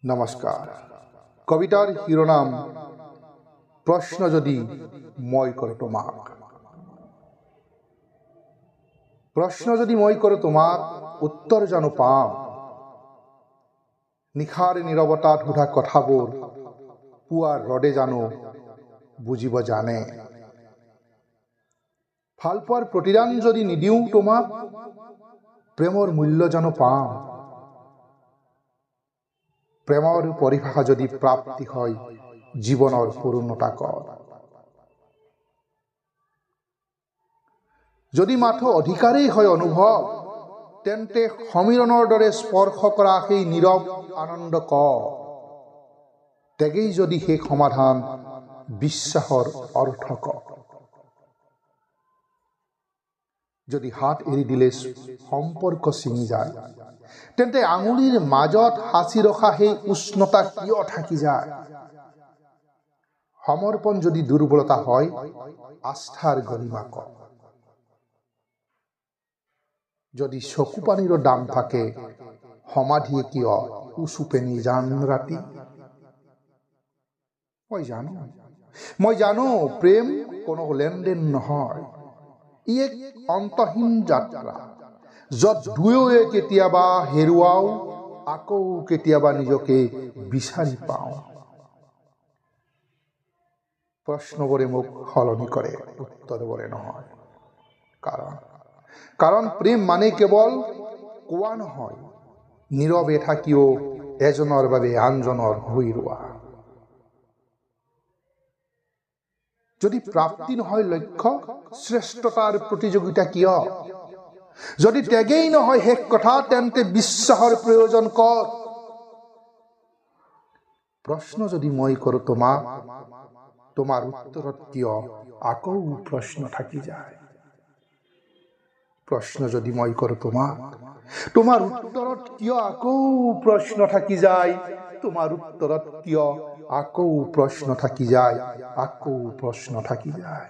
নমস্কাৰ। কবিতাৰ শিৰোনাম প্ৰশ্ন যদি মই কৰোঁ তোমাক। প্ৰশ্ন যদি মই কৰোঁ তোমাক, উত্তৰ জানো পাম? নিশাৰ নীৰৱতাত সোধা কথাবোৰ পুৱাৰ ৰদে জানো বুজিব জানে? ভালপোৱাৰ প্ৰতিদান যদি নিদিওঁ তোমাক, প্ৰেমৰ মূল্য জানো পাম? প্ৰেমৰ পৰিভাষা যদি প্ৰাপ্তি হয় জীৱনৰ পূৰ্ণতাকৰ, যদি মাথো অধিকাৰেই হয় অনুভৱ, তেন্তে সমীৰণৰ দৰে স্পৰ্শ কৰা সেই নীৰৱ আনন্দ কৰ। তেগেই যদি সেই সমাধান বিশ্বাসৰ অৰ্থ কৰ। যদি হাত এৰি দিলে সম্পৰ্ক ছিঙি যায়, তেন্তে আঙুলিৰ মাজত সাঁচি ৰখা সেই উষ্ণতা কিয় থাকি যায়? সমৰ্পণ যদি দুৰ্বলতা হয়, আস্থাৰ গৰিমা কৰ। যদি চকু পানীৰো দাম থাকে, সমাধিয়ে কিয় উচুপে নিজান ৰাতি? মই জানো প্ৰেম কোনো লেনদেন নহয়, ই এক অন্তহীন যাত্ৰা, য'ত দুয়োৱে কেতিয়াবা হেৰুৱাও, আকৌ কেতিয়াবা নিজকে বিচাৰি পাওঁ। প্ৰশ্নবোৰে মোক সলনি কৰে, উত্তৰবোৰে নহয়। কাৰণ প্ৰেম মানে কেৱল কোৱা নহয়, নীৰৱে থাকিও এজনৰ বাবে আনজনৰ হৈ ৰোৱা। যদি প্ৰাপ্তি নহয় লক্ষ্য, শ্ৰেষ্ঠতাৰ প্ৰতিযোগিতা কিয়? যদি ত্যাগেই নহয় শেষ কথা, তেন্তে বিশ্বাসৰ প্ৰয়োজন ক'ত? প্ৰশ্ন যদি মই কৰোঁ তোমাক, তোমাৰ উত্তৰত কিয় আকৌ প্ৰশ্ন থাকি যায়? প্ৰশ্ন যদি মই কৰোঁ তোমাক, তোমাৰ উত্তৰত কিয় আকৌ প্ৰশ্ন থাকি যায়? তোমাৰ উত্তৰত কিয় আকৌ প্ৰশ্ন থাকি যায়? আকৌ প্ৰশ্ন থাকি যায়।